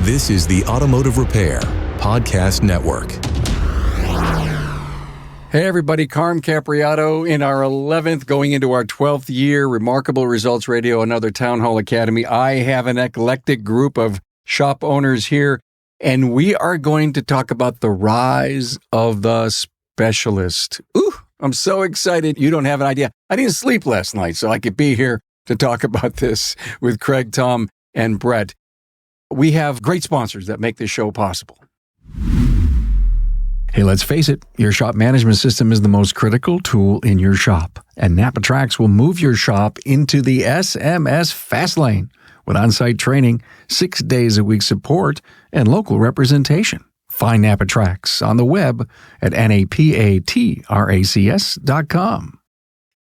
This is the Automotive Repair Podcast Network. Hey everybody, Carm Capriotto in our 11th, going into our 12th year, Remarkable Results Radio, another Town Hall Academy. I have an eclectic group of shop owners here, and we are going to talk about the rise of the specialist. Ooh, I'm so excited. You don't have an idea. I didn't sleep last night, so I could be here to talk about this with Craig, Tom, and Brett. We have great sponsors that make this show possible. Hey, let's face it, your shop management system is the most critical tool in your shop, and NAPA Tracks will move your shop into the SMS fast lane with on-site training, 6 days a week support, and local representation. Find NAPA Tracks on the web at napatracks.com.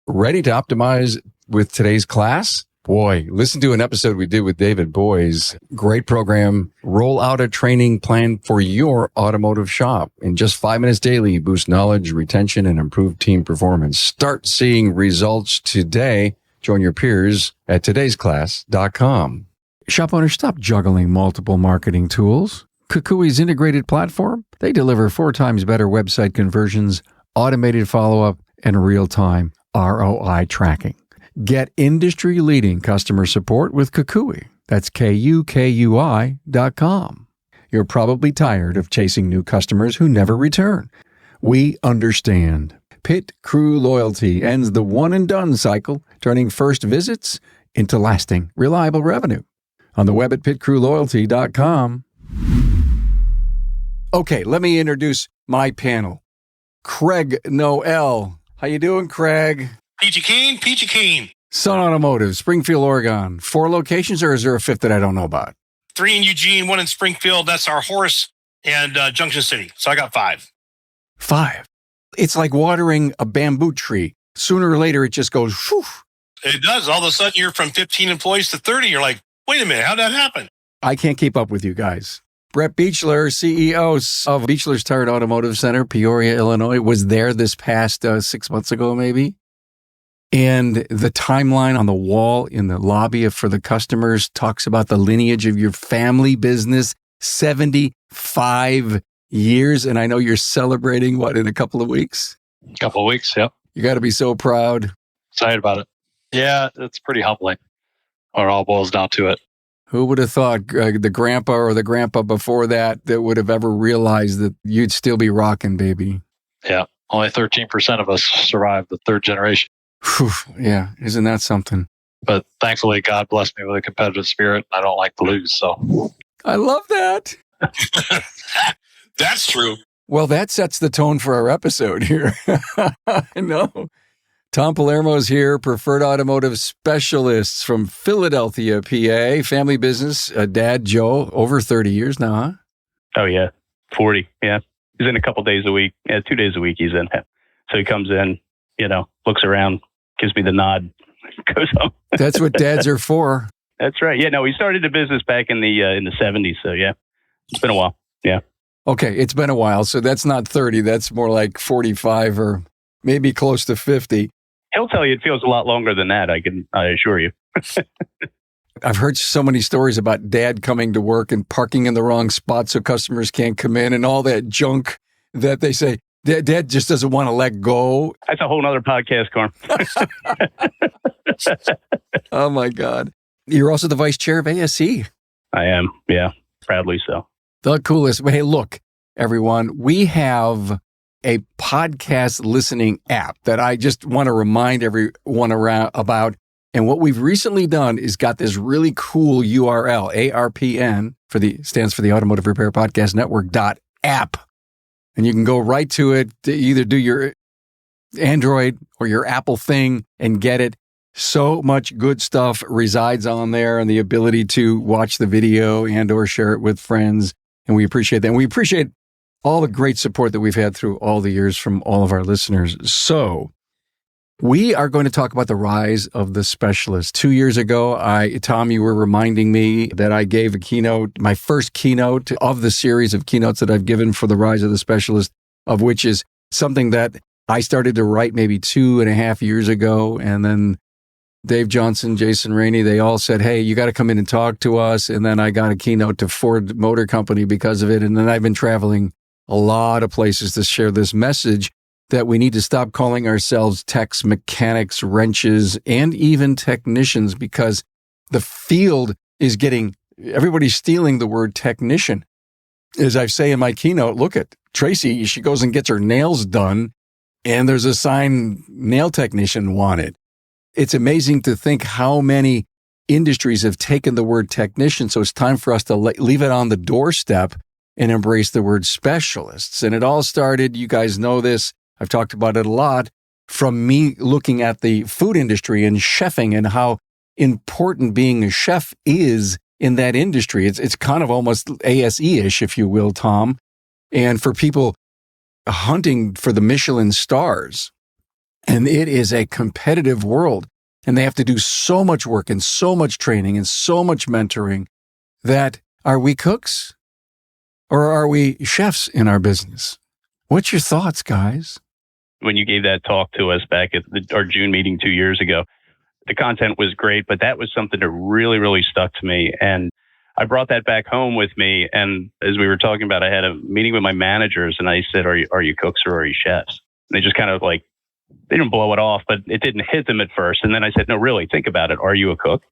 Ready to optimize with today's class? Boy, listen to an episode we did with David Boys. Great program. Roll out a training plan for your automotive shop. In just 5 minutes daily, you boost knowledge, retention, and improve team performance. Start seeing results today. Join your peers at todaysclass.com. Shop owners, stop juggling multiple marketing tools. KUKUI's integrated platform, they deliver 4 times better website conversions, automated follow-up, and real-time ROI tracking. Get industry-leading customer support with KUKUI. That's KUKUI.com. You're probably tired of chasing new customers who never return. We understand. Pit Crew Loyalty ends the one-and-done cycle, turning first visits into lasting, reliable revenue. On the web at pitcrewloyalty.com. Okay, let me introduce my panel. Craig Noel. How you doing, Craig? Peachy Keen. Sun Automotive, Springfield, Oregon. 4 locations, or is there a 5th that I don't know about? 3 in Eugene, 1 in Springfield. That's our Horace and Junction City. So I got 5. 5. It's like watering a bamboo tree. Sooner or later, it just goes, whew. It does. All of a sudden, you're from 15 employees to 30. You're like, wait a minute, how'd that happen? I can't keep up with you guys. Brett Beachler, CEO of Beachler's Tire Automotive Center, Peoria, Illinois, was there this past 6 months ago, maybe. And the timeline on the wall in the lobby for the customers talks about the lineage of your family business, 75 years. And I know you're celebrating, in a couple of weeks? A couple of weeks, yep. You got to be so proud. Excited about it. Yeah, it's pretty humbling. Or it all boils down to it. Who would have thought the grandpa or the grandpa before that would have ever realized that you'd still be rocking, baby? Yeah, only 13% of us survived the 3rd generation. Whew, yeah, isn't that something? But thankfully, God blessed me with a competitive spirit. I don't like to lose, so. I love that. That's true. Well, that sets the tone for our episode here. I know. Tom Palermo is here, preferred automotive specialists from Philadelphia, PA, family business, dad Joe, over 30 years now, huh? Oh, yeah. 40. Yeah. He's in a couple days a week. Yeah, 2 days a week he's in. So he comes in, looks around, gives me the nod, goes home. That's what dads are for. That's right. Yeah, no, we started the business back in the 70s. So, yeah, it's been a while. Yeah. Okay, it's been a while. So that's not 30. That's more like 45 or maybe close to 50. He'll tell you it feels a lot longer than that, I assure you. I've heard so many stories about dad coming to work and parking in the wrong spot so customers can't come in and all that junk that they say, Dad just doesn't want to let go. That's a whole nother podcast, Carm. Oh, my God. You're also the vice chair of ASE. I am. Yeah, proudly so. The coolest. Hey, look, everyone, we have a podcast listening app that I just want to remind everyone around about. And what we've recently done is got this really cool URL, ARPN, stands for the Automotive Repair Podcast Network .app. And you can go right to it, to either do your Android or your Apple thing and get it. So much good stuff resides on there, and the ability to watch the video and or share it with friends. And we appreciate that. And we appreciate all the great support that we've had through all the years from all of our listeners. So we are going to talk about the rise of the specialist. 2 years ago, Tom, you were reminding me that I gave a keynote, my first keynote of the series of keynotes that I've given for the rise of the specialist, of which is something that I started to write maybe 2.5 years ago. And then Dave Johnson, Jason Rainey, they all said, hey, you got to come in and talk to us. And then I got a keynote to Ford Motor Company because of it. And then I've been traveling a lot of places to share this message that we need to stop calling ourselves techs, mechanics, wrenches, and even technicians, because the field is everybody's stealing the word technician. As I say in my keynote, look at Tracy, she goes and gets her nails done, and there's a sign, nail technician wanted. It's amazing to think how many industries have taken the word technician, so it's time for us to leave it on the doorstep and embrace the word specialists. And it all started, you guys know this, I've talked about it a lot, from me looking at the food industry and chefing and how important being a chef is in that industry. It's kind of almost ASE-ish, if you will, Tom. And for people hunting for the Michelin stars, and it is a competitive world, and they have to do so much work and so much training and so much mentoring that are we cooks or are we chefs in our business? What's your thoughts, guys? When you gave that talk to us back at our June meeting 2 years ago, the content was great, but that was something that really, really stuck to me. And I brought that back home with me. And as we were talking about, I had a meeting with my managers and I said, are you cooks or are you chefs? And they just kind of they didn't blow it off, but it didn't hit them at first. And then I said, no, really, think about it. Are you a cook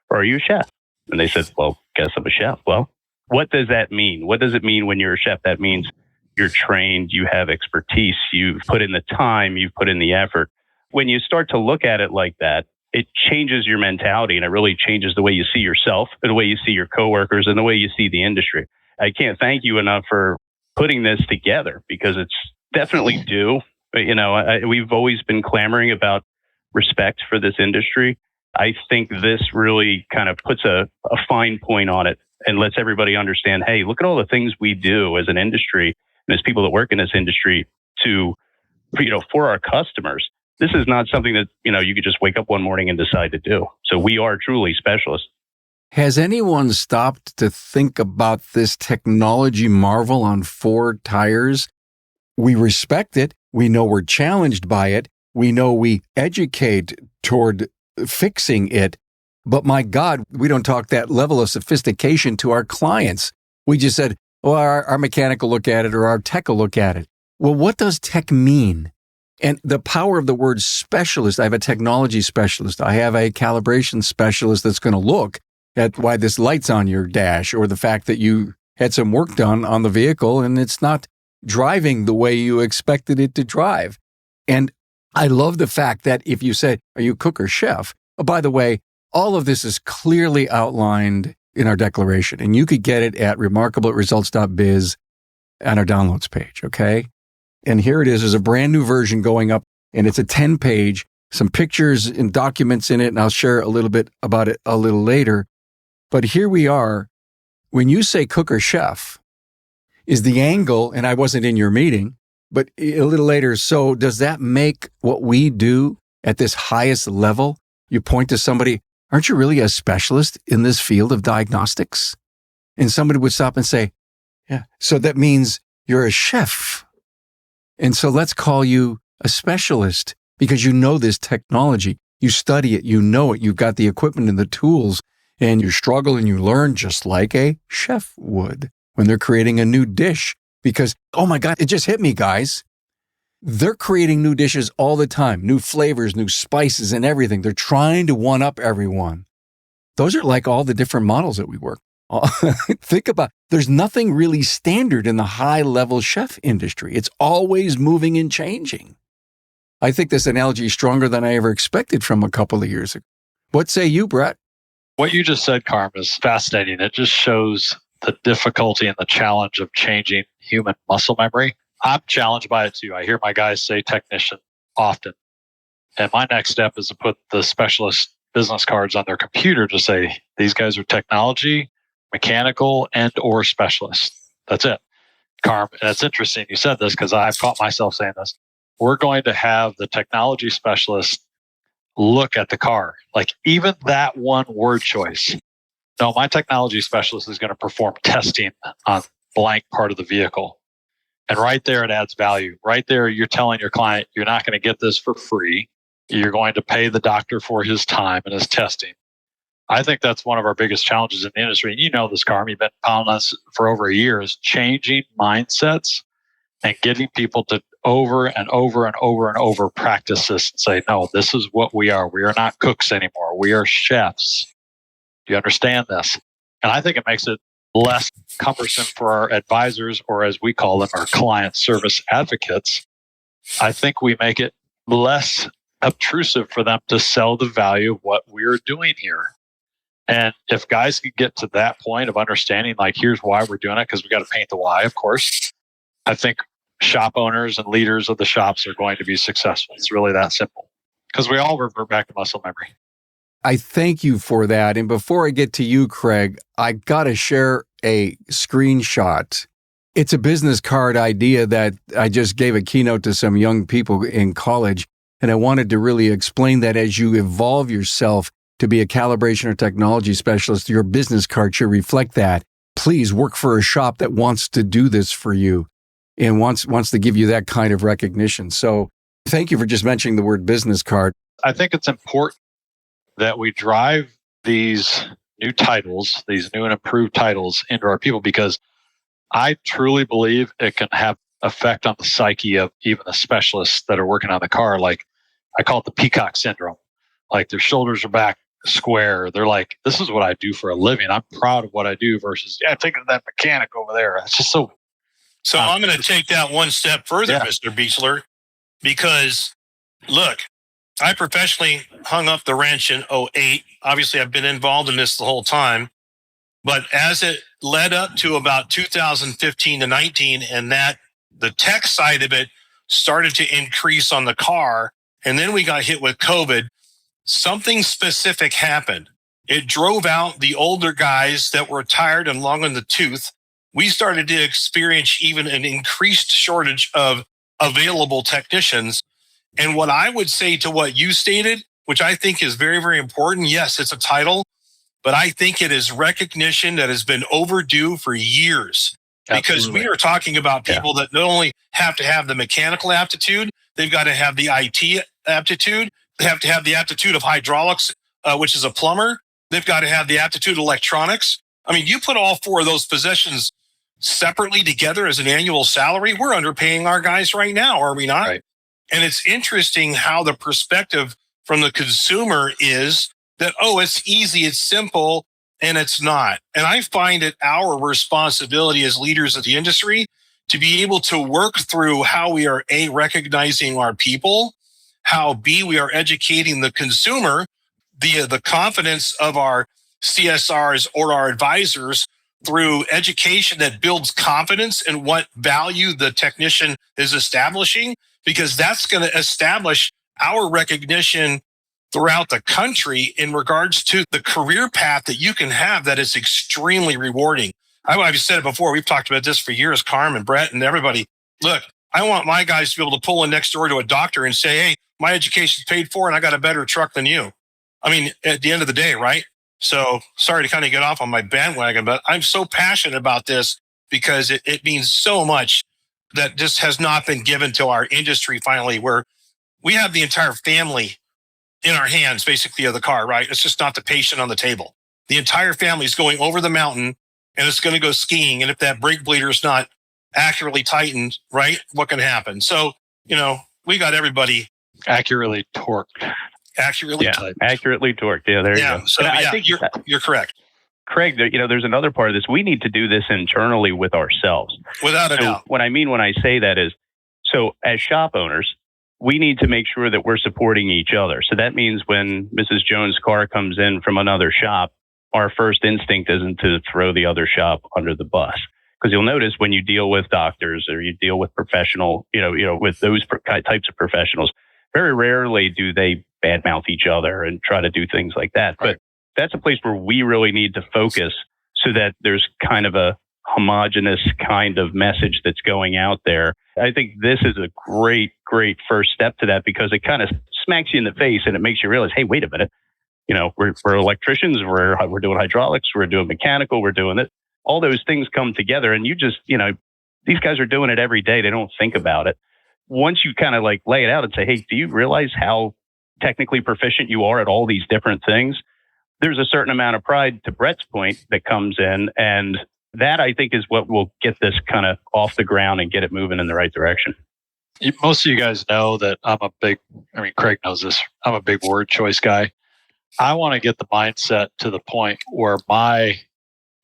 or are you a chef? And they said, well, guess I'm a chef. Well, what does that mean? What does it mean when you're a chef? That means you're trained, you have expertise, you've put in the time, you've put in the effort. When you start to look at it like that, it changes your mentality and it really changes the way you see yourself and the way you see your coworkers and the way you see the industry. I can't thank you enough for putting this together because it's definitely due. We've always been clamoring about respect for this industry. I think this really kind of puts a fine point on it and lets everybody understand, hey, look at all the things we do as an industry and as people that work in this industry for our customers. This is not something that, you could just wake up one morning and decide to do. So we are truly specialists. Has anyone stopped to think about this technology marvel on Ford tires? We respect it. We know we're challenged by it. We know we educate toward fixing it. But my God, we don't talk that level of sophistication to our clients. We just said, well, our mechanic will look at it or our tech will look at it. Well, what does tech mean? And the power of the word specialist, I have a technology specialist. I have a calibration specialist that's going to look at why this light's on your dash or the fact that you had some work done on the vehicle and it's not driving the way you expected it to drive. And I love the fact that if you say, are you cook or chef? Oh, by the way, all of this is clearly outlined in our declaration, and you could get it at remarkableresults.biz on our downloads page, okay? And here it is. There's a brand new version going up, and it's a 10-page, some pictures and documents in it, and I'll share a little bit about it a little later. But here we are. When you say cook or chef, is the angle, and I wasn't in your meeting, but a little later, so does that make what we do at this highest level? You point to somebody, aren't you really a specialist in this field of diagnostics? And somebody would stop and say, yeah, so that means you're a chef. And so let's call you a specialist because you know this technology. You study it, you know it, you've got the equipment and the tools, and you struggle and you learn just like a chef would when they're creating a new dish. Because, oh my God, it just hit me, guys. They're creating new dishes all the time, new flavors, new spices and everything. They're trying to one-up everyone. Those are like all the different models that we work. Think about, there's nothing really standard in the high-level chef industry. It's always moving and changing. I think this analogy is stronger than I ever expected from a couple of years ago. What say you, Brett? What you just said, Carm, is fascinating. It just shows the difficulty and the challenge of changing human muscle memory. I'm challenged by it too. I hear my guys say technician often. And my next step is to put the specialist business cards on their computer to say, these guys are technology, mechanical, and or specialists. That's it. Carm, and it's interesting you said this because I've caught myself saying this. We're going to have the technology specialist look at the car. Like even that one word choice. No, my technology specialist is going to perform testing on blank part of the vehicle. And right there, it adds value. Right there, you're telling your client, you're not going to get this for free. You're going to pay the doctor for his time and his testing. I think that's one of our biggest challenges in the industry. And you know this, Carm, you've been pounding us for over a year, is changing mindsets and getting people to over and over and over and over practice this and say, no, this is what we are. We are not cooks anymore. We are chefs. Do you understand this? And I think it makes it less cumbersome for our advisors, or as we call them, our client service advocates. I think we make it less obtrusive for them to sell the value of what we're doing here. And if guys can get to that point of understanding, like, here's why we're doing it, because we got to paint the why, of course, I think shop owners and leaders of the shops are going to be successful. It's really that simple, because we all revert back to muscle memory. I thank you for that. And before I get to you, Craig, I got to share a screenshot. It's a business card idea that I just gave a keynote to some young people in college. And I wanted to really explain that as you evolve yourself to be a calibration or technology specialist, your business card should reflect that. Please work for a shop that wants to do this for you and wants to give you that kind of recognition. So thank you for just mentioning the word business card. I think it's important that we drive these new titles, these new and improved titles into our people, because I truly believe it can have effect on the psyche of even the specialists that are working on the car. Like, I call it the peacock syndrome. Like, their shoulders are back square. They're like, this is what I do for a living. I'm proud of what I do versus, take it to that mechanic over there. It's just so. So I'm going to take that one step further, Mr. Beachler, because look, I professionally hung up the wrench in 2008. Obviously, I've been involved in this the whole time. But as it led up to about 2015 to 19, and that the tech side of it started to increase on the car, and then we got hit with COVID, something specific happened. It drove out the older guys that were tired and long in the tooth. We started to experience even an increased shortage of available technicians. And what I would say to what you stated, which I think is very, very important, yes, it's a title, but I think it is recognition that has been overdue for years. Because we are talking about people that not only have to have the mechanical aptitude, they've got to have the IT aptitude. They have to have the aptitude of hydraulics, which is a plumber. They've got to have the aptitude of electronics. I mean, you put all four of those positions separately together as an annual salary, we're underpaying our guys right now, are we not? Right. And it's interesting how the perspective from the consumer is that, it's easy, it's simple, and it's not. And I find it our responsibility as leaders of the industry to be able to work through how we are, A, recognizing our people, how, B, we are educating the consumer via the confidence of our CSRs or our advisors through education that builds confidence in what value the technician is establishing, because that's going to establish our recognition throughout the country in regards to the career path that you can have that is extremely rewarding. I've said it before. We've talked about this for years, Carm and Brett and everybody. Look, I want my guys to be able to pull in next door to a doctor and say, hey, my education's paid for and I got a better truck than you. I mean, at the end of the day, right? So sorry to kind of get off on my bandwagon, but I'm so passionate about this because it means so much that just has not been given to our industry finally, where we have the entire family in our hands, basically, of the car, right? It's just not the patient on the table. The entire family is going over the mountain and it's going to go skiing. And if that brake bleeder is not accurately tightened, right, what can happen? So, we got everybody accurately torqued. Accurately tightened. Accurately torqued. Yeah, there you go. So I think you're correct. Craig, there's another part of this. We need to do this internally with ourselves. Without a doubt. What I mean when I say that is, so as shop owners, we need to make sure that we're supporting each other. So that means when Mrs. Jones' car comes in from another shop, our first instinct isn't to throw the other shop under the bus. Because you'll notice when you deal with doctors or you deal with professional, with those types of professionals, very rarely do they badmouth each other and try to do things like that. Right. But that's a place where we really need to focus so that there's kind of a homogenous kind of message that's going out there. I think this is a great, great first step to that, because it kind of smacks you in the face and it makes you realize, hey, wait a minute. We're electricians, we're doing hydraulics, we're doing mechanical, we're doing it. All those things come together and you just, these guys are doing it every day. They don't think about it. Once you kind of lay it out and say, hey, do you realize how technically proficient you are at all these different things, there's a certain amount of pride, to Brett's point, that comes in. And that, I think, is what will get this kind of off the ground and get it moving in the right direction. Most of you guys know that Craig knows this, I'm a big word choice guy. I want to get the mindset to the point where my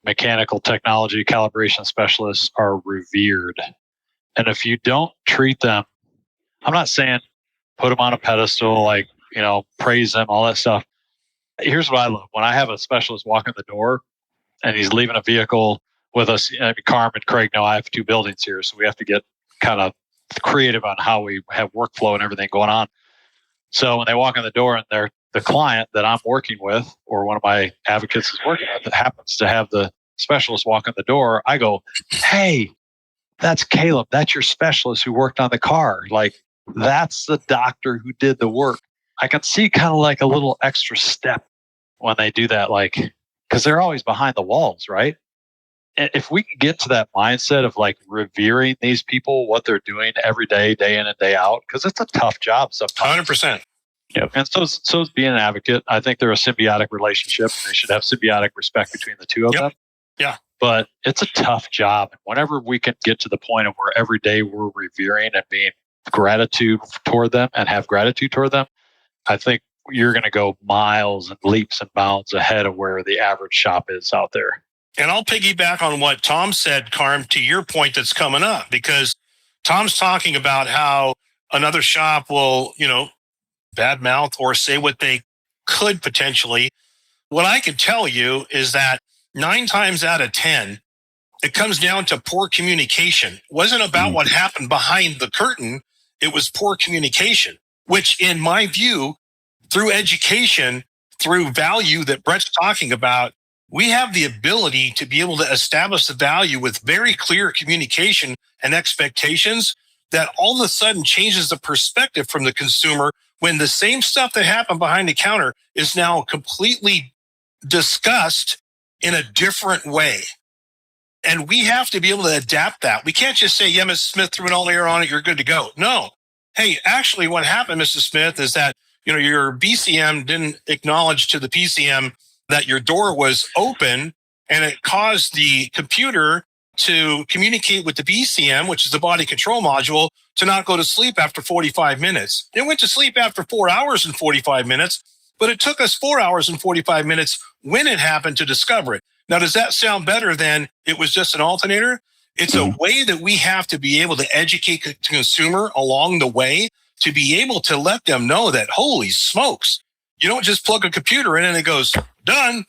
mechanical technology calibration specialists are revered. And if you don't treat them, I'm not saying put them on a pedestal, praise them, all that stuff. Here's what I love. When I have a specialist walk in the door and he's leaving a vehicle with us, Carm and Craig know I have 2 buildings here, so we have to get kind of creative on how we have workflow and everything going on. So when they walk in the door and they're the client that I'm working with, or one of my advocates is working with, that happens to have the specialist walk in the door, I go, "Hey, that's Caleb. That's your specialist who worked on the car. That's the doctor who did the work." I can see kind of like a little extra step when they do that, because they're always behind the walls, right? And if we can get to that mindset of revering these people, what they're doing every day, day in and day out, because it's a tough job sometimes. 100%. Yep. And so is being an advocate. I think they're a symbiotic relationship. They should have symbiotic respect between the two of them. Yeah. But it's a tough job. And whenever we can get to the point of where every day we're revering and being gratitude toward them and have gratitude toward them, I think you're going to go miles and leaps and bounds ahead of where the average shop is out there. And I'll piggyback on what Tom said, Carm, to your point that's coming up, because Tom's talking about how another shop will, badmouth or say what they could potentially. What I can tell you is that 9 times out of 10, it comes down to poor communication. It wasn't about what happened behind the curtain. It was poor communication, which in my view, through education, through value that Brett's talking about, we have the ability to be able to establish the value with very clear communication and expectations that all of a sudden changes the perspective from the consumer when the same stuff that happened behind the counter is now completely discussed in a different way. And we have to be able to adapt that. We can't just say, "Yeah, Mrs. Smith threw an all air on it, you're good to go." No. Hey, actually what happened, Mrs. Smith, is that your BCM didn't acknowledge to the PCM that your door was open, and it caused the computer to communicate with the BCM, which is the body control module, to not go to sleep after 45 minutes. It went to sleep after 4 hours and 45 minutes, but it took us 4 hours and 45 minutes when it happened to discover it. Now, does that sound better than it was just an alternator? It's a way that we have to be able to educate the consumer along the way to be able to let them know that, holy smokes, you don't just plug a computer in and it goes, done.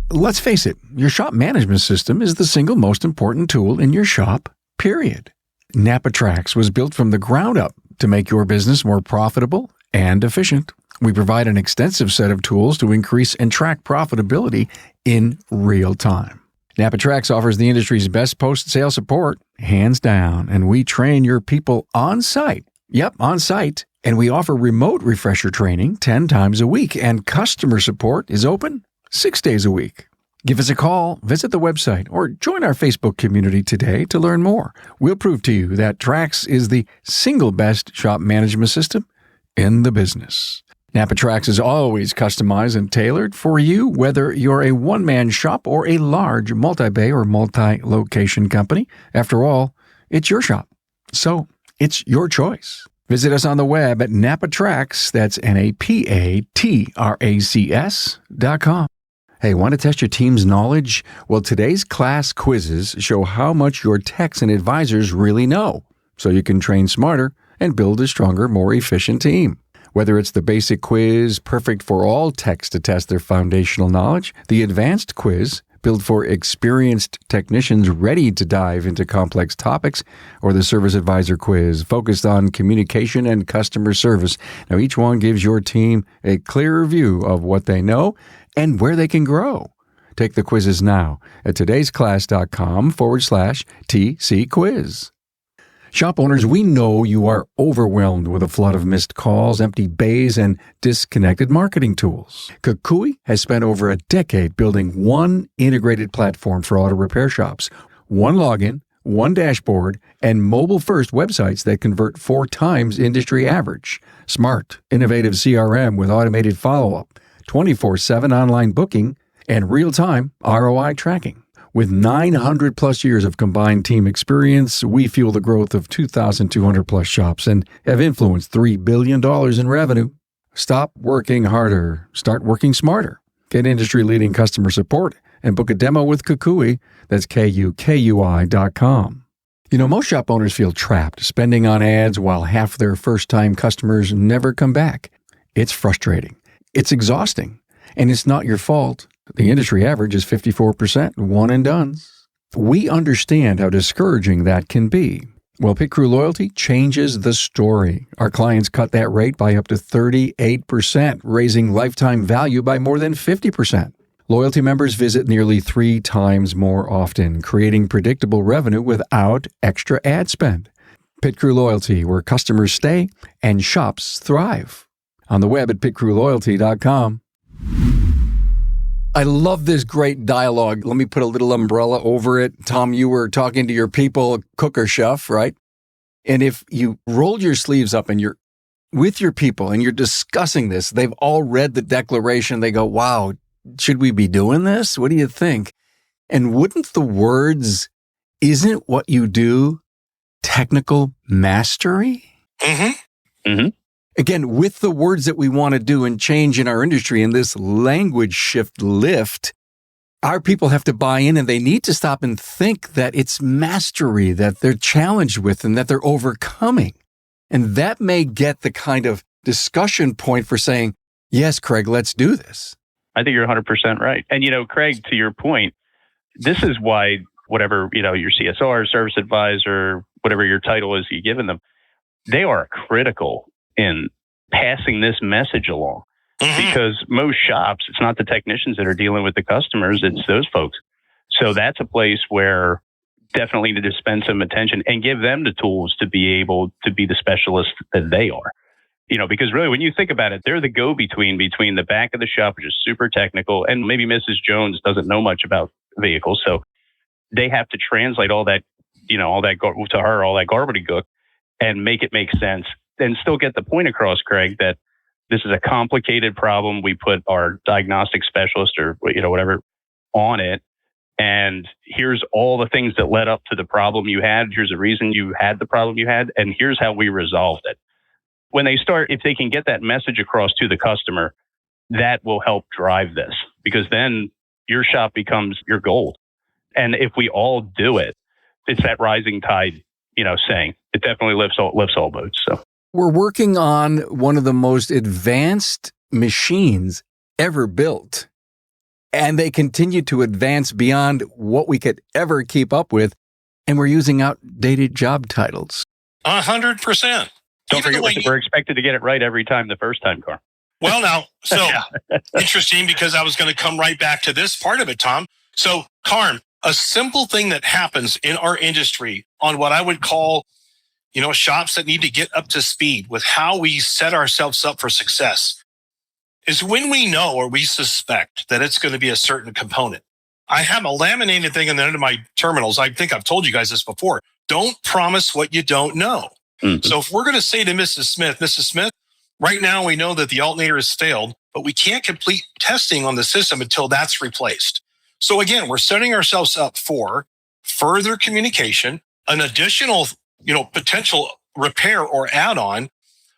Let's face it, your shop management system is the single most important tool in your shop, period. NAPA Trax was built from the ground up to make your business more profitable and efficient. We provide an extensive set of tools to increase and track profitability in real time. NAPA Trax offers the industry's best post-sale support, hands down, and we train your people on site. Yep, on site. And we offer remote refresher training 10 times a week, and customer support is open 6 days a week. Give us a call, visit the website, or join our Facebook community today to learn more. We'll prove to you that Trax is the single best shop management system in the business. NAPA Trax is always customized and tailored for you, whether you're a one-man shop or a large multi-bay or multi-location company. After all, it's your shop, so it's your choice. Visit us on the web at NAPATRAX, that's NAPATRACS.com. Hey, want to test your team's knowledge? Well, today's class quizzes show how much your techs and advisors really know, so you can train smarter and build a stronger, more efficient team. Whether it's the basic quiz, perfect for all techs to test their foundational knowledge, the advanced quiz, built for experienced technicians ready to dive into complex topics, or the service advisor quiz, focused on communication and customer service. Now, each one gives your team a clearer view of what they know and where they can grow. Take the quizzes now at todaysclass.com/TC quiz. Shop owners, we know you are overwhelmed with a flood of missed calls, empty bays, and disconnected marketing tools. KUKUI has spent over a decade building one integrated platform for auto repair shops. One login, one dashboard, and mobile-first websites that convert 4 times industry average. Smart, innovative CRM with automated follow-up, 24/7 online booking, and real-time ROI tracking. With 900-plus years of combined team experience, we fuel the growth of 2,200-plus shops and have influenced $3 billion in revenue. Stop working harder. Start working smarter. Get industry-leading customer support and book a demo with KUKUI. That's KUKUI.com. You know, most shop owners feel trapped spending on ads while half their first-time customers never come back. It's frustrating. It's exhausting. And it's not your fault. The industry average is 54% one and dones. We understand how discouraging that can be. Well, Pit Crew Loyalty changes the story. Our clients cut that rate by up to 38%, raising lifetime value by more than 50%. Loyalty members visit nearly 3 times more often, creating predictable revenue without extra ad spend. Pit Crew Loyalty, where customers stay and shops thrive. On the web at pitcrewloyalty.com. I love this great dialogue. Let me put a little umbrella over it. Tom, you were talking to your people, cook or chef, right? And if you roll your sleeves up and you're with your people and you're discussing this, they've all read the declaration. They go, wow, should we be doing this? What do you think? And wouldn't the words, isn't what you do, technical mastery? Mm-hmm. Mm-hmm. Again, with the words that we want to do and change in our industry and this language shift lift, our people have to buy in and they need to stop and think that it's mastery that they're challenged with and that they're overcoming. And that may get the kind of discussion point for saying, yes, Craig, let's do this. I think you're 100% right. And, Craig, to your point, this is why whatever, your CSR, service advisor, whatever your title is you've given them, they are critical in passing this message along. Mm-hmm. Because most shops, it's not the technicians that are dealing with the customers, it's those folks. So that's a place where definitely need to spend some attention and give them the tools to be able to be the specialists that they are. Because really, when you think about it, they're the go-between between the back of the shop, which is super technical, and maybe Mrs. Jones doesn't know much about vehicles. So they have to translate all that, all that to her, all that gobbledygook, and make it make sense. And still get the point across, Craig, that this is a complicated problem. We put our diagnostic specialist or, whatever on it. And here's all the things that led up to the problem you had. Here's the reason you had the problem you had. And here's how we resolved it. When they start, if they can get that message across to the customer, that will help drive this, because then your shop becomes your gold. And if we all do it, it's that rising tide, saying it definitely lifts all boats. So. We're working on one of the most advanced machines ever built, and they continue to advance beyond what we could ever keep up with, and we're using outdated job titles. 100%. Don't forget, we're expected to get it right every time the first time, Carm. Well, now, so interesting, because I was going to come right back to this part of it, Tom. So, Carm, a simple thing that happens in our industry on what I would call shops that need to get up to speed with how we set ourselves up for success is when we know or we suspect that it's going to be a certain component. I have a laminated thing in the end of my terminals. I think I've told you guys this before. Don't promise what you don't know. Mm-hmm. So if we're going to say to Mrs. Smith, right now we know that the alternator has failed, but we can't complete testing on the system until that's replaced. So again, we're setting ourselves up for further communication, an additional potential repair or add-on.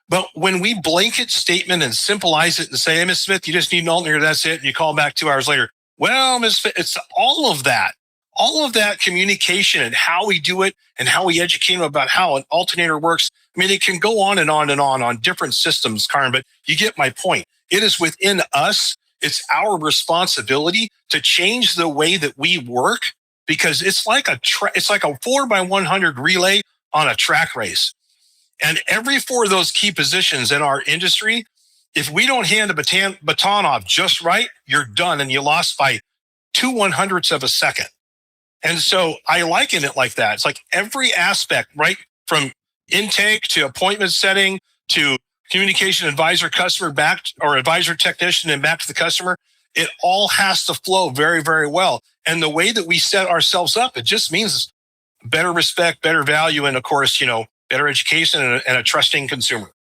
But when we blanket statement and simplize it and say, hey, Ms. Smith, you just need an alternator, that's it. And you call back 2 hours later. Well, Ms. Smith, it's all of that communication and how we do it and how we educate them about how an alternator works. I mean, it can go on and on and on different systems, Carm, but you get my point. It is within us. It's our responsibility to change the way that we work, because it's like a 4x100 relay on a track race. And every 4 of those key positions in our industry, if we don't hand the baton off just right, you're done and you lost by 2/100ths of a second. And so I liken it like that. It's like every aspect, right, from intake to appointment setting to communication advisor customer back, or advisor technician and back to the customer, it all has to flow very, very well. And the way that we set ourselves up, it just means better respect, better value, and of course, better education and a trusting consumer.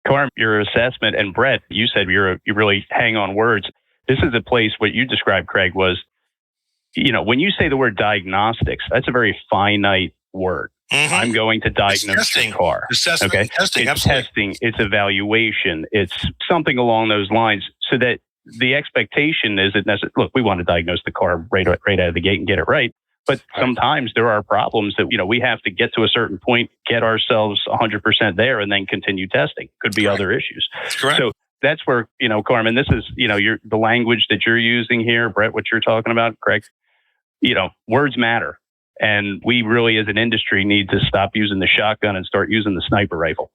Carm, your assessment, and Brett, you said you really hang on words. This is a place, what you described, Craig, was, when you say the word diagnostics, that's a very finite word. Mm-hmm. I'm going to diagnose your car. Assessment, okay? Testing, it's testing, it's evaluation, it's something along those lines, so that the expectation isn't necessarily, look, we want to diagnose the car right out of the gate and get it right. But sometimes there are problems that, we have to get to a certain point, get ourselves 100% there, and then continue testing. Could be other issues. That's correct. So that's where, Carmen, this is, the language that you're using here, Brett, what you're talking about, Craig, words matter. And we really, as an industry, need to stop using the shotgun and start using the sniper rifle.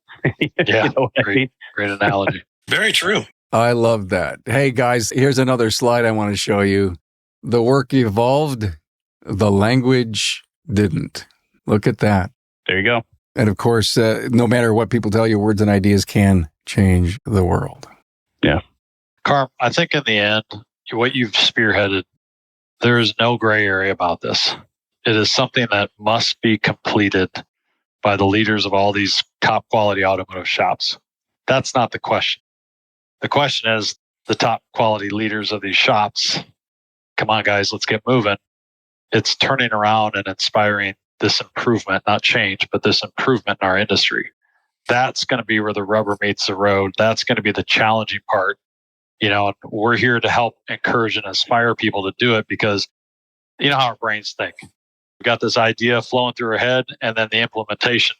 Yeah, great analogy. Very true. I love that. Hey, guys, here's another slide I want to show you. The work evolved, the language didn't. Look at that. There you go. And of course, no matter what people tell you, words and ideas can change the world. Yeah. Carm, I think in the end, what you've spearheaded, there is no gray area about this. It is something that must be completed by the leaders of all these top quality automotive shops. That's not the question. The question is the top quality leaders of these shops. Come on, guys, let's get moving. It's turning around and inspiring this improvement, not change, but this improvement in our industry. That's going to be where the rubber meets the road. That's going to be the challenging part. And we're here to help encourage and inspire people to do it, because you know how our brains think. We got this idea flowing through our head, and then the implementation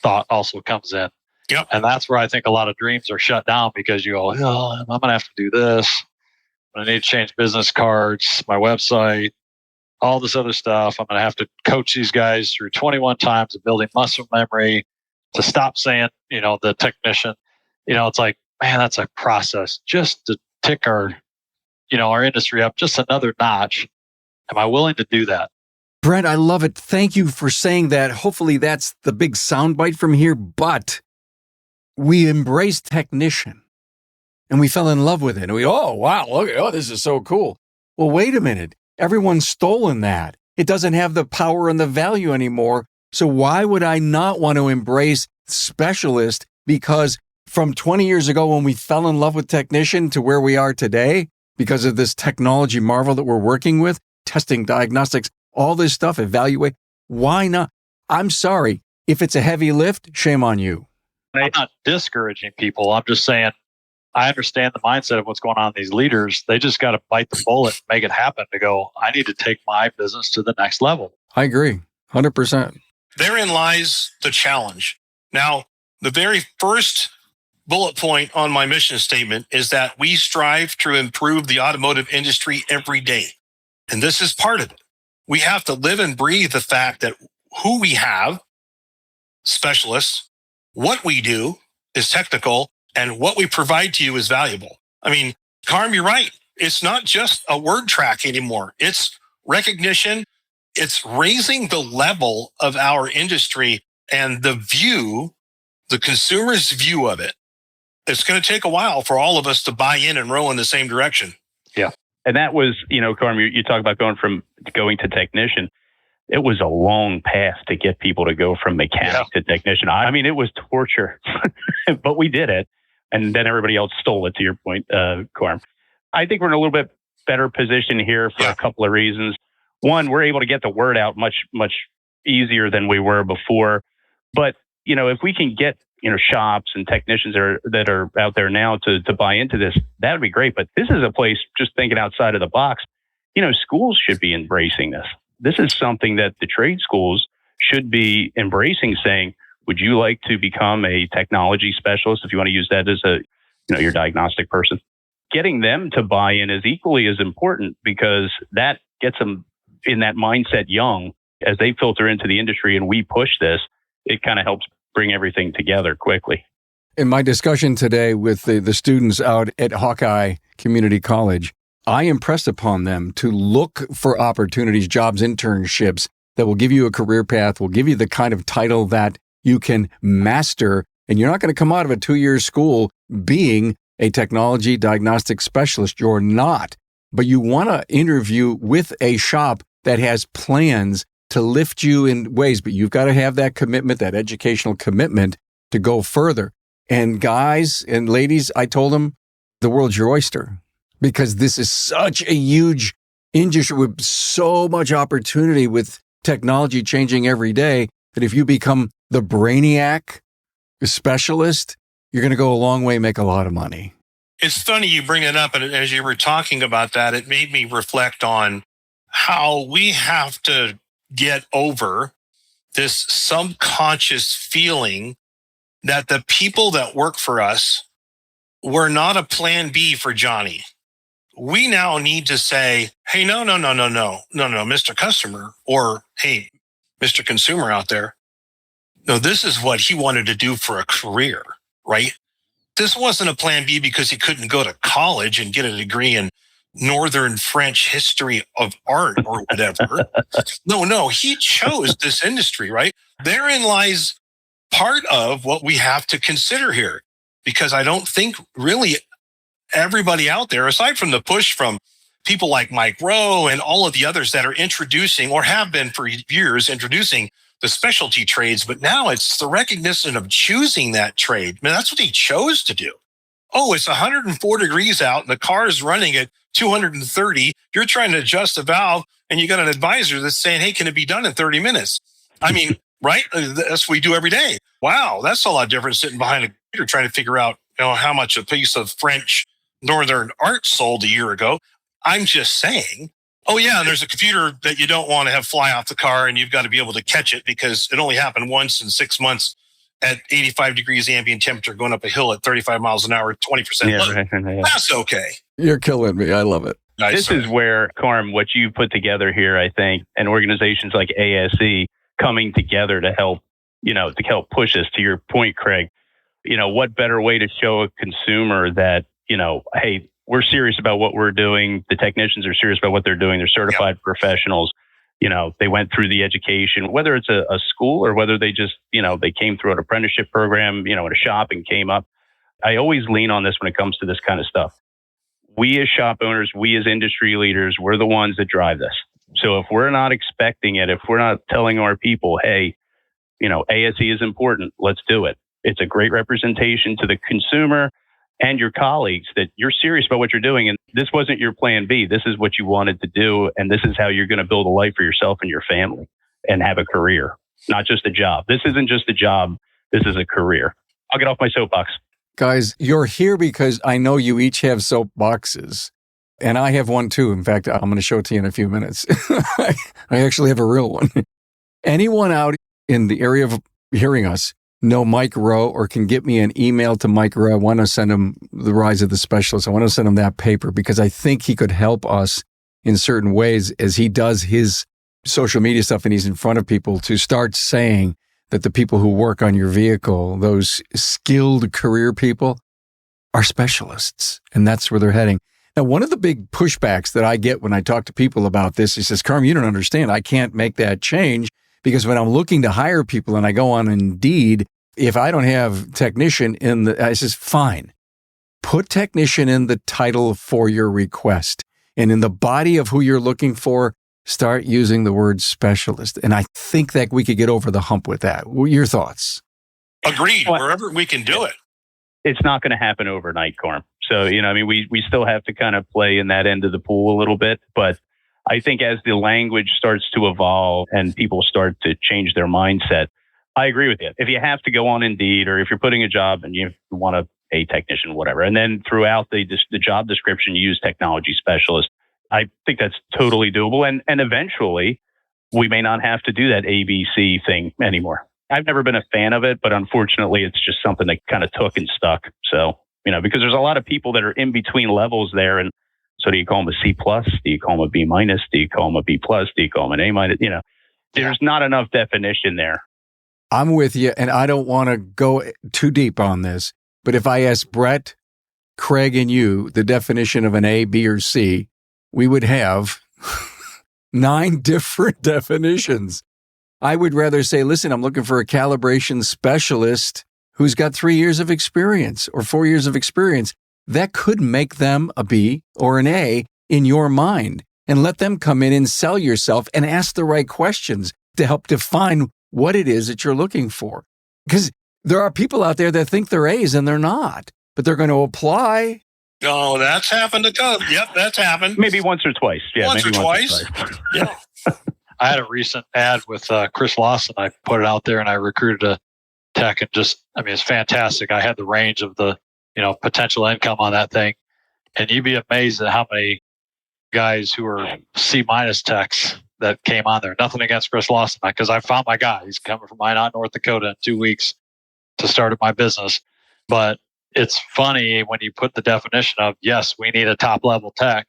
thought also comes in. Yep. And that's where I think a lot of dreams are shut down, because you go, I'm going to have to do this. I need to change business cards, my website, all this other stuff. I'm going to have to coach these guys through 21 times of building muscle memory to stop saying, the technician, it's like, man, that's a process just to tick our industry up just another notch. Am I willing to do that? Brent, I love it. Thank you for saying that. Hopefully that's the big soundbite from here, but we embraced technician and we fell in love with it. And wow, this is so cool. Well, wait a minute. Everyone's stolen that. It doesn't have the power and the value anymore. So why would I not want to embrace specialist? Because from 20 years ago when we fell in love with technician to where we are today, because of this technology marvel that we're working with, testing, diagnostics, all this stuff, evaluate, why not? I'm sorry. If it's a heavy lift, shame on you. I'm not discouraging people. I'm just saying, I understand the mindset of what's going on in these leaders. They just got to bite the bullet and make it happen to go, I need to take my business to the next level. I agree. 100%. Therein lies the challenge. Now, the very first bullet point on my mission statement is that we strive to improve the automotive industry every day. And this is part of it. We have to live and breathe the fact that who we have, specialists, what we do is technical, and what we provide to you is valuable. I mean, Carm, you're right. It's not just a word track anymore. It's recognition. It's raising the level of our industry and the consumer's view of it. It's going to take a while for all of us to buy in and row in the same direction. Yeah. And that was, Carm, you talk about going to technician. It was a long path to get people to go from mechanic to technician. I mean, it was torture, but we did it. And then everybody else stole it, to your point, Carm. I think we're in a little bit better position here for a couple of reasons. One, we're able to get the word out much, much easier than we were before. But, if we can get, shops and technicians that are out there now to buy into this, that would be great. But this is a place, just thinking outside of the box, schools should be embracing this. This is something that the trade schools should be embracing, saying, would you like to become a technology specialist, if you want to use that as your diagnostic person? Getting them to buy in is equally as important, because that gets them in that mindset young. As they filter into the industry and we push this, it kind of helps bring everything together quickly. In my discussion today with the students out at Hawkeye Community College, I impressed upon them to look for opportunities, jobs, internships that will give you a career path, will give you the kind of title that you can master. And you're not going to come out of a 2-year school being a technology diagnostic specialist. You're not. But you want to interview with a shop that has plans to lift you in ways, but you've got to have that commitment, that educational commitment to go further. And guys and ladies, I told them the world's your oyster because this is such a huge industry with so much opportunity with technology changing every day that if you become the brainiac, the specialist, you're going to go a long way and make a lot of money. It's funny you bring it up. And as you were talking about that, it made me reflect on how we have to get over this subconscious feeling that the people that work for us were not a plan B for Johnny. We now need to say, hey, no, Mr. Customer, or hey, Mr. Consumer out there. No, this is what he wanted to do for a career, right? This wasn't a plan B because he couldn't go to college and get a degree in Northern French history of art or whatever. No, he chose this industry, right? Therein lies part of what we have to consider here, because I don't think really everybody out there, aside from the push from people like Mike Rowe and all of the others that are introducing or have been for years introducing the specialty trades, but now it's the recognition of choosing that trade. Man, that's what he chose to do. Oh, it's 104 degrees out and the car is running at 230. You're trying to adjust a valve and you got an advisor that's saying, hey, can it be done in 30 minutes? I mean, right? That's what we do every day. Wow, that's a lot different sitting behind a computer trying to figure out, how much a piece of French Northern art sold a year ago. I'm just saying, oh yeah, and there's a computer that you don't want to have fly off the car and you've got to be able to catch it because it only happened once in 6 months at 85 degrees ambient temperature going up a hill at 35 miles an hour, 20% load. Right. That's okay. You're killing me. I love it. This is where, Carm, what you put together here, I think, and organizations like ASE coming together to help, to help push us, to your point, Craig. What better way to show a consumer that, hey, we're serious about what we're doing. The technicians are serious about what they're doing. They're certified professionals. They went through the education, whether it's a school or whether they just, they came through an apprenticeship program, in a shop and came up. I always lean on this when it comes to this kind of stuff. We as shop owners, we as industry leaders, we're the ones that drive this. So if we're not expecting it, if we're not telling our people, hey, ASE is important, let's do it. It's a great representation to the consumer and your colleagues that you're serious about what you're doing. And this wasn't your plan B. This is what you wanted to do. And this is how you're going to build a life for yourself and your family and have a career, not just a job. This isn't just a job. This is a career. I'll get off my soapbox. Guys, you're here because I know you each have soapboxes. And I have one too. In fact, I'm going to show it to you in a few minutes. I actually have a real one. Anyone out in the area of hearing us know Mike Rowe or can get me an email to Mike Rowe. I want to send him The Rise of the Specialist. I want to send him that paper because I think he could help us in certain ways as he does his social media stuff and he's in front of people to start saying that the people who work on your vehicle, those skilled career people, are specialists. And that's where they're heading. Now, one of the big pushbacks that I get when I talk to people about this, he says, Carm, you don't understand. I can't make that change because when I'm looking to hire people and I go on Indeed, if I don't have technician I says, fine, put technician in the title for your request. And in the body of who you're looking for, start using the word specialist. And I think that we could get over the hump with that. What are your thoughts? Agreed. Wherever we can do it. It's not going to happen overnight, Carm. So, we still have to kind of play in that end of the pool a little bit. But I think as the language starts to evolve and people start to change their mindset, I agree with you. If you have to go on Indeed or if you're putting a job and you want a technician, whatever, and then throughout the job description, you use technology specialist, I think that's totally doable. And eventually, we may not have to do that ABC thing anymore. I've never been a fan of it, but unfortunately, it's just something that kind of took and stuck. So, because there's a lot of people that are in between levels there. And so do you call them a C plus? Do you call them a B minus? Do you call them a B plus? Do you call them an A minus? There's not enough definition there. I'm with you, and I don't want to go too deep on this, but if I ask Brett, Craig, and you the definition of an A, B, or C, we would have 9 different definitions. I would rather say, listen, I'm looking for a calibration specialist who's got 3 years of experience or 4 years of experience. That could make them a B or an A in your mind. and let them come in and sell yourself and ask the right questions to help define what it is that you're looking for. Because there are people out there that think they're A's and they're not, but they're going to apply. Oh, that's happened to come. Yep, that's happened. Maybe once or twice. Yeah, once or twice. Yeah. I had a recent ad with Chris Lawson. I put it out there and I recruited a tech and it's fantastic. I had the range of the, potential income on that thing. And you'd be amazed at how many guys who are C- techs that came on there. Nothing against Chris Lawson, because I found my guy. He's coming from Minot, North Dakota in 2 weeks to start my business. But it's funny when you put the definition of, yes, we need a top level tech,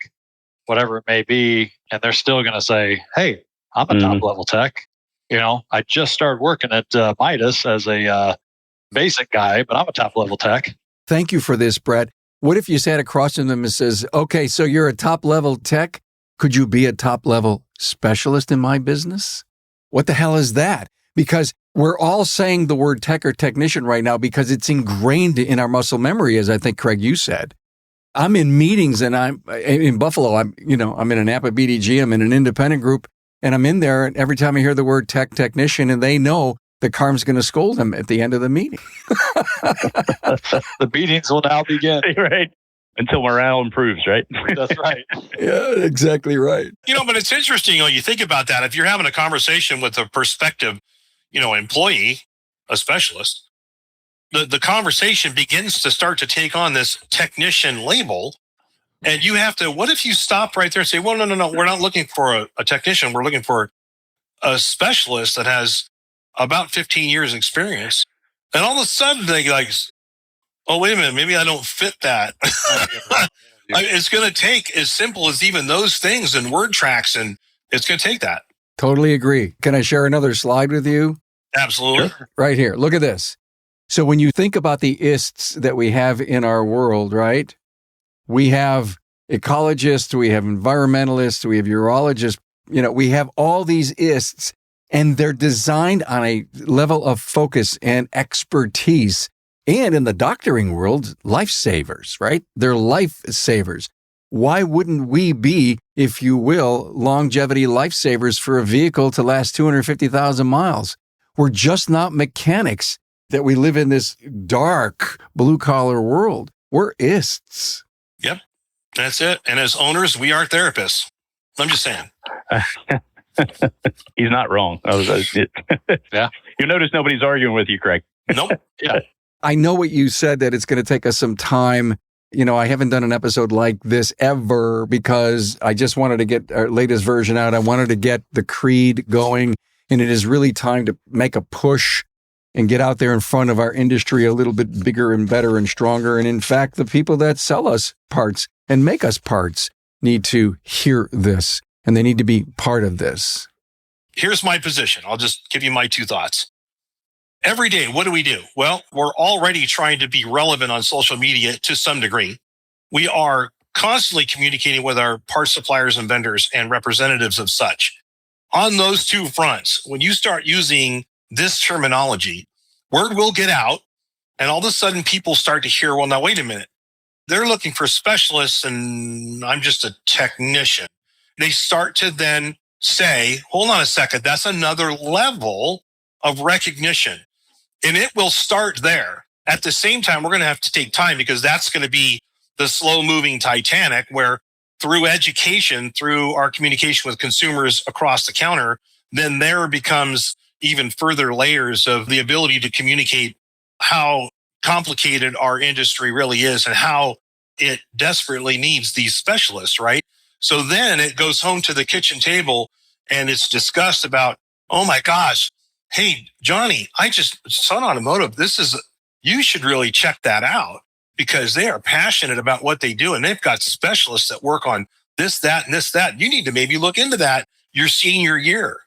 whatever it may be, and they're still going to say, hey, I'm a top level tech. I just started working at Midas as a basic guy, but I'm a top level tech. Thank you for this, Brett. What if you sat across from them and says, okay, so you're a top level tech. Could you be a top level specialist in my business? What the hell is that? Because we're all saying the word tech or technician right now because it's ingrained in our muscle memory, as I think, Craig, you said. I'm in meetings and I'm in Buffalo. I'm in a NAPA BDG. I'm in an independent group and I'm in there. And every time I hear the word technician, and they know that Carm's going to scold them at the end of the meeting. The meetings will now begin. Right. Until morale improves, right? That's right. Yeah, exactly right. But it's interesting, you think about that. If you're having a conversation with a prospective, employee, a specialist, the conversation begins to start to take on this technician label. And you have to, what if you stop right there and say, well, no, we're not looking for a technician. We're looking for a specialist that has about 15 years experience. And all of a sudden they like, oh, wait a minute, maybe I don't fit that. It's going to take as simple as even those things and word tracks, and it's going to take that. Totally agree. Can I share another slide with you? Absolutely. Sure. Right here. Look at this. So when you think about the ists that we have in our world, right? We have ecologists, we have environmentalists, we have urologists, we have all these ists, and they're designed on a level of focus and expertise. And in the doctoring world, lifesavers, right? They're lifesavers. Why wouldn't we be, if you will, longevity lifesavers for a vehicle to last 250,000 miles? We're just not mechanics that we live in this dark blue-collar world. We're ists. Yep, that's it. And as owners, we are therapists. I'm just saying. He's not wrong. Yeah. You notice nobody's arguing with you, Craig. Nope. Yeah. I know what you said, that it's going to take us some time. I haven't done an episode like this ever because I just wanted to get our latest version out. I wanted to get the creed going, and it is really time to make a push and get out there in front of our industry a little bit bigger and better and stronger. And in fact, the people that sell us parts and make us parts need to hear this, and they need to be part of this. Here's my position. I'll just give you my two thoughts. Every day, what do? Well, we're already trying to be relevant on social media to some degree. We are constantly communicating with our parts suppliers and vendors and representatives of such. On those two fronts, when you start using this terminology, word will get out, and all of a sudden people start to hear, well, now, wait a minute. They're looking for specialists, and I'm just a technician. They start to then say, hold on a second, that's another level of recognition. And it will start there. At the same time, we're going to have to take time because that's going to be the slow moving Titanic where through education, through our communication with consumers across the counter, then there becomes even further layers of the ability to communicate how complicated our industry really is and how it desperately needs these specialists, right? So then it goes home to the kitchen table and it's discussed about, oh my gosh, hey, Johnny, I just saw Automotive. You should really check that out because they are passionate about what they do and they've got specialists that work on this, that, and this, that. You need to maybe look into that your senior year.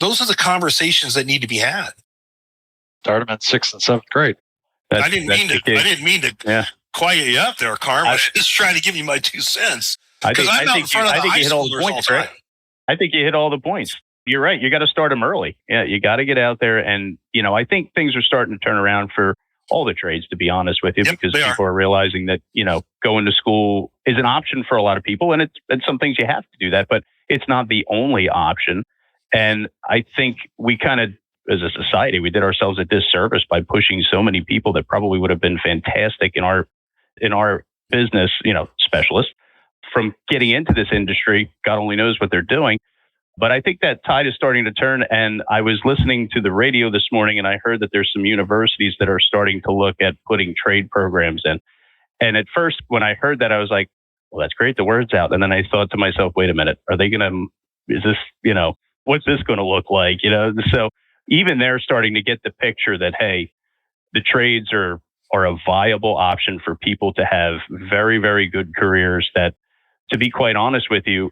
Those are the conversations that need to be had. Start them in 6th and 7th grade. I didn't mean to quiet you up there, Carm. I was just trying to give you my 2 cents. Because I'm out in front of the high schoolers all the time. I think you hit all the points. You're right. You got to start them early. Yeah, you got to get out there. And, I think things are starting to turn around for all the trades, to be honest with you, Yep, because they people are realizing that, going to school is an option for a lot of people. And it's some things you have to do that, but it's not the only option. And I think we kind of, as a society, we did ourselves a disservice by pushing so many people that probably would have been fantastic in our business, specialists, from getting into this industry. God only knows what they're doing. But I think that tide is starting to turn. And I was listening to the radio this morning, and I heard that there's some universities that are starting to look at putting trade programs in. And at first, when I heard that, I was like, well, that's great. The word's out. And then I thought to myself, wait a minute, is this, what's this going to look like? So even they're starting to get the picture that, hey, the trades are a viable option for people to have very, very good careers that, to be quite honest with you,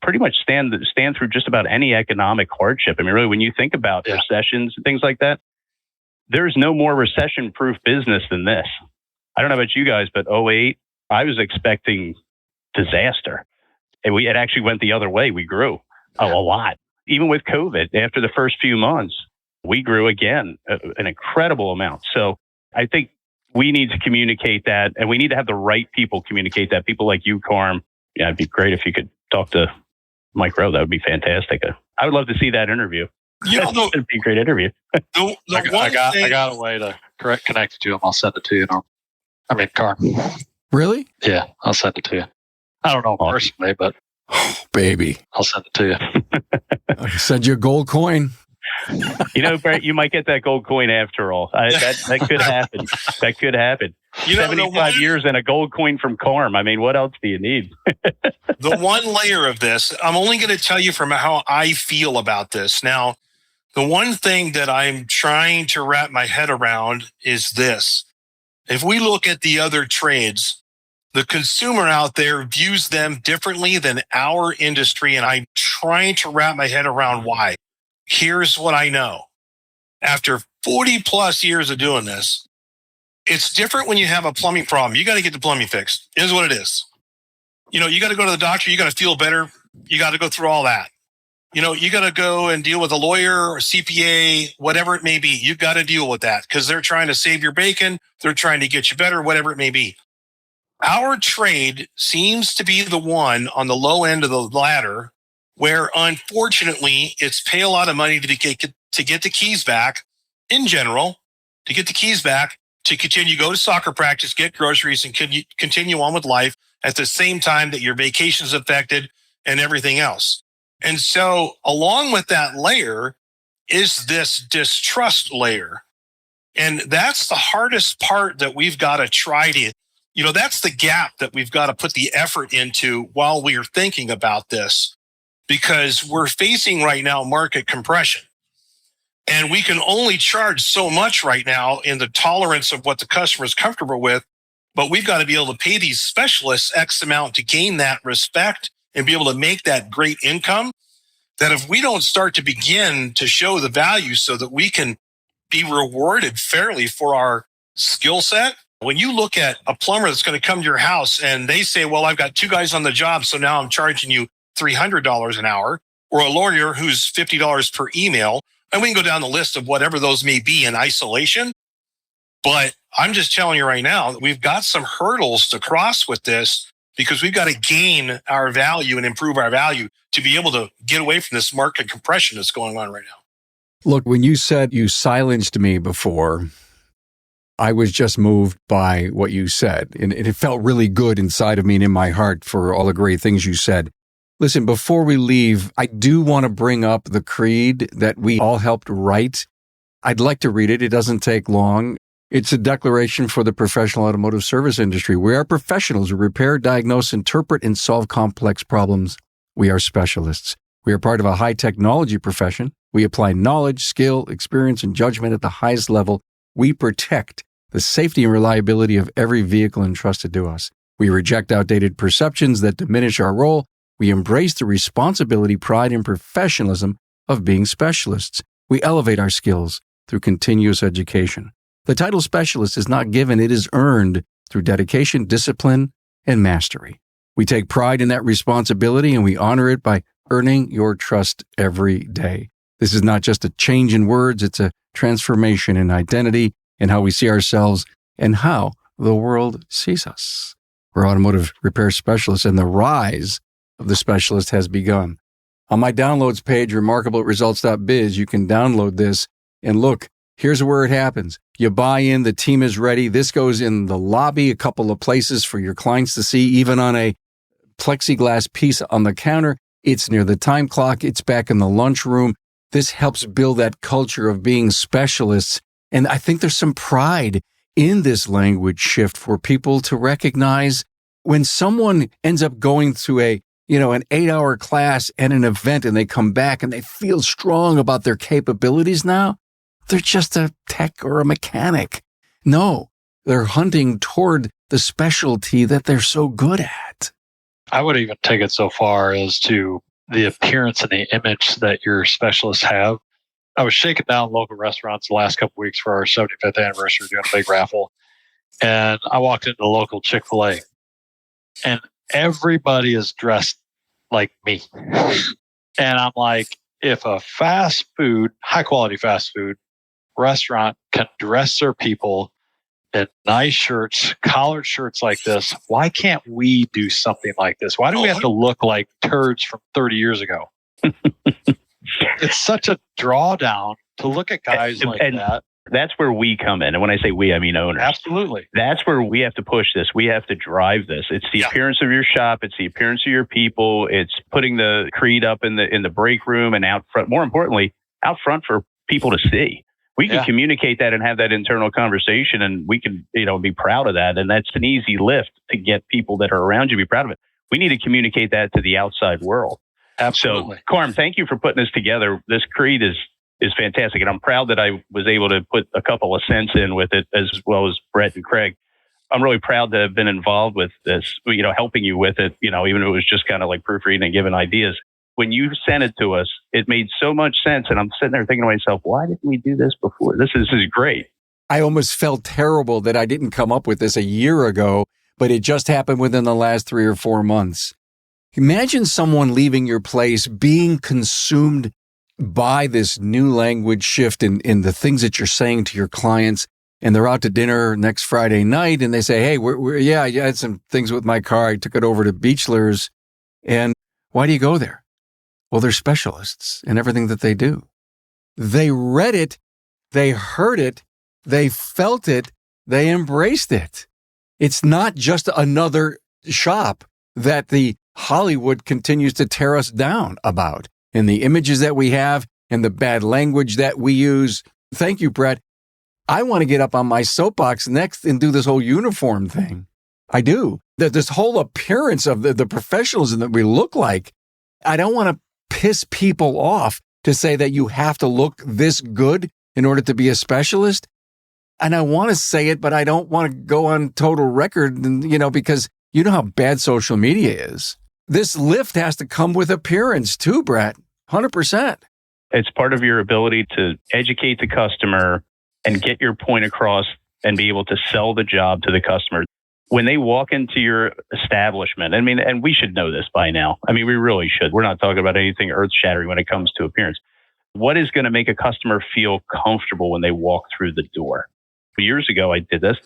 pretty much stand through just about any economic hardship. I mean, really, when you think about recessions and things like that, there's no more recession-proof business than this. I don't know about you guys, but 2008, I was expecting disaster. And it actually went the other way. We grew a lot. Even with COVID, after the first few months, we grew again, an incredible amount. So I think we need to communicate that, and we need to have the right people communicate that. People like you, Carm. Yeah, it'd be great if you could talk to Mike Rowe. That would be fantastic. I would love to see that interview. It'd be a great interview. I got a way to connect to him. I'll send it to you. Carm. Really? Yeah, I'll send it to you. I don't know personally, but baby, I'll send it to you. I'll send you a gold coin. Brett, you might get that gold coin after all. That could happen. That could happen. 75 years and a gold coin from Carm. I mean, what else do you need? The one layer of this, I'm only going to tell you from how I feel about this. Now, the one thing that I'm trying to wrap my head around is this. If we look at the other trades, the consumer out there views them differently than our industry, and I'm trying to wrap my head around why. Here's what I know. After 40 plus years of doing this, it's different when you have a plumbing problem. You got to get the plumbing fixed. It is what it is. You got to go to the doctor. You got to feel better. You got to go through all that. You got to go and deal with a lawyer or CPA, whatever it may be. You got to deal with that because they're trying to save your bacon. They're trying to get you better, whatever it may be. Our trade seems to be the one on the low end of the ladder where, unfortunately, it's pay a lot of money to get the keys back in general, to get the keys back, to continue, go to soccer practice, get groceries, and continue on with life at the same time that your vacation's affected and everything else. And so along with that layer is this distrust layer. And that's the hardest part that we've got to try to, that's the gap that we've got to put the effort into while we are thinking about this, because we're facing right now market compression. And we can only charge so much right now in the tolerance of what the customer is comfortable with. But we've got to be able to pay these specialists X amount to gain that respect and be able to make that great income. That if we don't start to begin to show the value so that we can be rewarded fairly for our skill set. When you look at a plumber that's going to come to your house and they say, well, I've got 2 guys on the job, so now I'm charging you $300 an hour, or a lawyer who's $50 per email. And we can go down the list of whatever those may be in isolation. But I'm just telling you right now, we've got some hurdles to cross with this because we've got to gain our value and improve our value to be able to get away from this market compression that's going on right now. Look, when you said you silenced me before, I was just moved by what you said. And it felt really good inside of me and in my heart for all the great things you said. Listen, before we leave, I do want to bring up the creed that we all helped write. I'd like to read it. It doesn't take long. It's a declaration for the professional automotive service industry. We are professionals who repair, diagnose, interpret, and solve complex problems. We are specialists. We are part of a high technology profession. We apply knowledge, skill, experience, and judgment at the highest level. We protect the safety and reliability of every vehicle entrusted to us. We reject outdated perceptions that diminish our role. We embrace the responsibility, pride, and professionalism of being specialists. We elevate our skills through continuous education. The title specialist is not given, it is earned through dedication, discipline, and mastery. We take pride in that responsibility and we honor it by earning your trust every day. This is not just a change in words, it's a transformation in identity and how we see ourselves and how the world sees us. We're automotive repair specialists, and the rise of the specialist has begun. On my downloads page, remarkableresults.biz, you can download this and look, here's where it happens. You buy in, the team is ready. This goes in the lobby, a couple of places for your clients to see, even on a plexiglass piece on the counter. It's near the time clock. It's back in the lunchroom. This helps build that culture of being specialists. And I think there's some pride in this language shift for people to recognize when someone ends up going through an 8-hour class at an event and they come back and they feel strong about their capabilities now, they're just a tech or a mechanic. No, they're hunting toward the specialty that they're so good at. I would even take it so far as to the appearance and the image that your specialists have. I was shaking down local restaurants the last couple of weeks for our 75th anniversary, doing a big raffle. And I walked into the local Chick-fil-A and everybody is dressed like me. And I'm like, if a fast food, high quality fast food restaurant can dress their people in nice shirts, collared shirts like this, why can't we do something like this? Why do we have to look like turds from 30 years ago? It's such a drawdown to look at guys like that. That's where we come in. And when I say we, I mean owners. Absolutely. That's where we have to push this. We have to drive this. It's the appearance of your shop. It's the appearance of your people. It's putting the creed up in the break room and out front. More importantly, out front for people to see. We can communicate that and have that internal conversation, and we can, be proud of that. And that's an easy lift to get people that are around you to be proud of it. We need to communicate that to the outside world. Absolutely. So, Carm, thank you for putting this together. This creed is fantastic, and I'm proud that I was able to put a couple of cents in with it, as well as Brett and Craig. I'm really proud to have been involved with this, helping you with it, even if it was just kind of like proofreading and giving ideas. When you sent it to us, it made so much sense. And I'm sitting there thinking to myself, why didn't we do this before? This is great. I almost felt terrible that I didn't come up with this a year ago, but it just happened within the last 3 or 4 months. Imagine someone leaving your place, being consumed by this new language shift in the things that you're saying to your clients, and they're out to dinner next Friday night, and they say, hey, I had some things with my car. I took it over to Beachler's. And why do you go there? Well, they're specialists in everything that they do. They read it, they heard it, they felt it, they embraced it. It's not just another shop that the Hollywood continues to tear us down about, and the images that we have and the bad language that we use. Thank you, Brett. I want to get up on my soapbox next and do this whole uniform thing. I do. This whole appearance of the professionalism that we look like. I don't want to piss people off to say that you have to look this good in order to be a specialist. And I want to say it, but I don't want to go on total record, because you know how bad social media is. This lift has to come with appearance too, Brett. 100%. It's part of your ability to educate the customer and get your point across and be able to sell the job to the customer. When they walk into your establishment, and we should know this by now. We really should. We're not talking about anything earth-shattering when it comes to appearance. What is going to make a customer feel comfortable when they walk through the door? Years ago, I did this.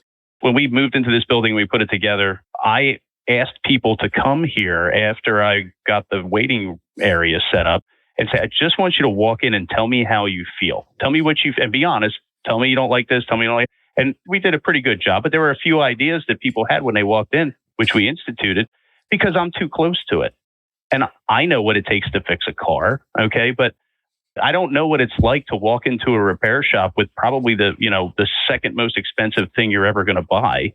When we moved into this building, we put it together. I asked people to come here after I got the waiting area set up and say, I just want you to walk in and tell me how you feel. Tell me what and be honest. Tell me you don't like this. Tell me you don't like. And we did a pretty good job, but there were a few ideas that people had when they walked in, which we instituted because I'm too close to it. And I know what it takes to fix a car. Okay. But I don't know what it's like to walk into a repair shop with probably the second most expensive thing you're ever going to buy.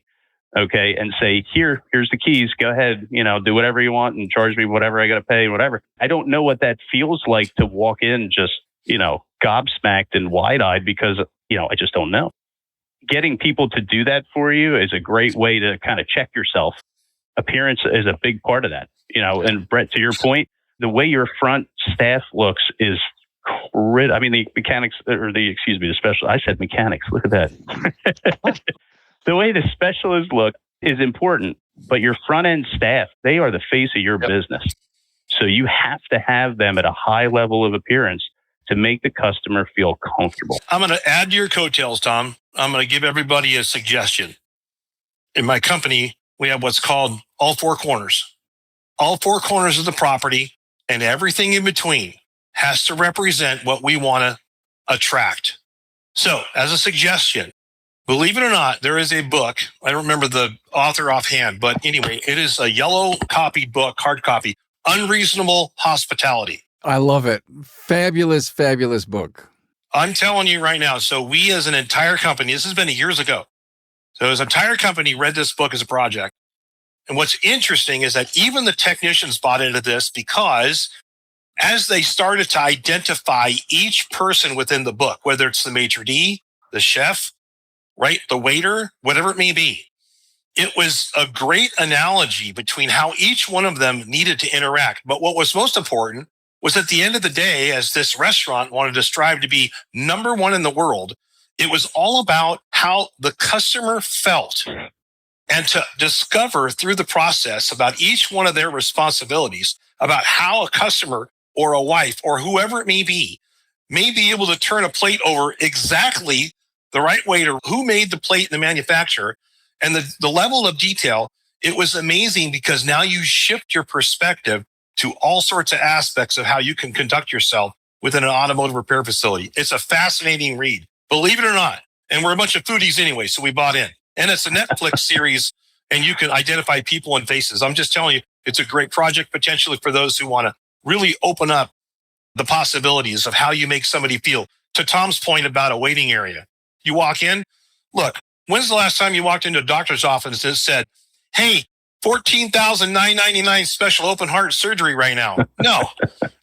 Okay. And say, here's the keys. Go ahead, do whatever you want and charge me whatever I got to pay, whatever. I don't know what that feels like to walk in just, gobsmacked and wide eyed because, I just don't know. Getting people to do that for you is a great way to kind of check yourself. Appearance is a big part of that, and Brett, to your point, the way your front staff looks is the mechanics the special. I said mechanics. Look at that. The way the specialists look is important, but your front end staff, they are the face of your business. So you have to have them at a high level of appearance to make the customer feel comfortable. I'm going to add to your coattails, Tom. I'm going to give everybody a suggestion. In my company, we have what's called all four corners. All four corners of the property and everything in between has to represent what we want to attract. So as a suggestion, believe it or not, there is a book. I don't remember the author offhand, but anyway, it is a yellow copy book, hard copy, Unreasonable Hospitality. I love it. Fabulous, fabulous book. I'm telling you right now. So we as an entire company, this has been years ago. So as an entire company read this book as a project. And what's interesting is that even the technicians bought into this because as they started to identify each person within the book, whether it's the maitre d', the chef, right, the waiter, whatever it may be, it was a great analogy between how each one of them needed to interact. But what was most important was at the end of the day, as this restaurant wanted to strive to be number one in the world, it was all about how the customer felt and to discover through the process about each one of their responsibilities about how a customer or a wife or whoever it may be able to turn a plate over exactly the right way to who made the plate in the manufacturer and the level of detail. It was amazing because now you shift your perspective to all sorts of aspects of how you can conduct yourself within an automotive repair facility. It's a fascinating read, believe it or not. And we're a bunch of foodies anyway, so we bought in. And it's a Netflix series, and you can identify people and faces. I'm just telling you, it's a great project potentially for those who want to really open up the possibilities of how you make somebody feel. To Tom's point about a waiting area, you walk in, look, when's the last time you walked into a doctor's office and said, hey, $14,999 special open heart surgery right now? No,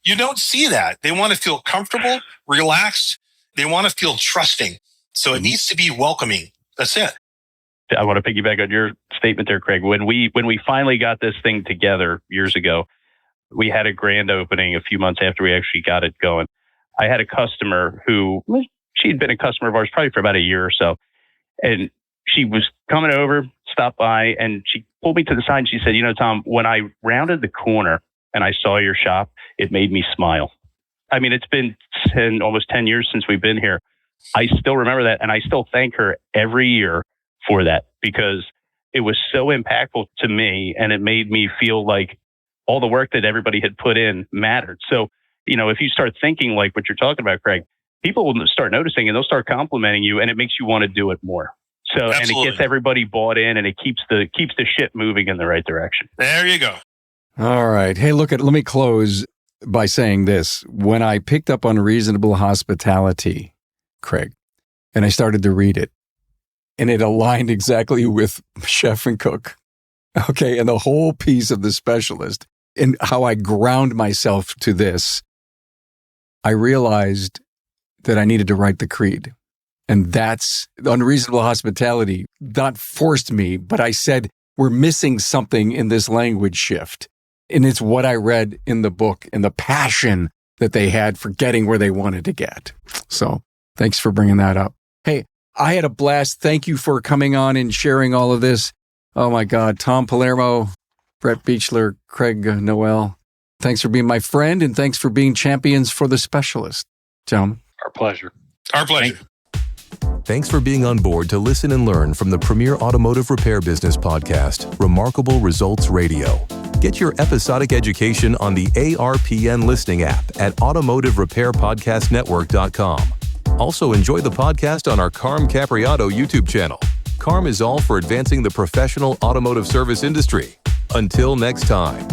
you don't see that. They want to feel comfortable, relaxed. They want to feel trusting. So it needs to be welcoming. That's it. I want to piggyback on your statement there, Craig. When we finally got this thing together years ago, we had a grand opening a few months after we actually got it going. I had a customer who, she'd been a customer of ours probably for about a year or so. And she was coming over, stopped by, and she pulled me to the side and she said, you know, Tom, when I rounded the corner and I saw your shop, it made me smile. I mean, it's been almost 10 years since we've been here. I still remember that. And I still thank her every year for that because it was so impactful to me and it made me feel like all the work that everybody had put in mattered. So, you know, if you start thinking like what you're talking about, Craig, people will start noticing and they'll start complimenting you and it makes you want to do it more. So, Absolutely. And it gets everybody bought in and it keeps the ship moving in the right direction. There you go. All right. Hey, let me close by saying this. When I picked up Unreasonable Hospitality, Craig, and I started to read it, and it aligned exactly with chef and cook. Okay. And the whole piece of the specialist and how I ground myself to this, I realized that I needed to write the creed. And that's Unreasonable Hospitality. Not forced me, but I said, we're missing something in this language shift. And it's what I read in the book and the passion that they had for getting where they wanted to get. So thanks for bringing that up. Hey, I had a blast. Thank you for coming on and sharing all of this. Oh my God. Tom Palermo, Brett Beachler, Craig Noel. Thanks for being my friend and thanks for being champions for the specialist. Gentlemen. Our pleasure. Our pleasure. Thanks for being on board to listen and learn from the premier automotive repair business podcast, Remarkable Results Radio. Get your episodic education on the ARPN listening app at automotiverepairpodcastnetwork.com. Also enjoy the podcast on our Carm Capriotto YouTube channel. Carm is all for advancing the professional automotive service industry. Until next time.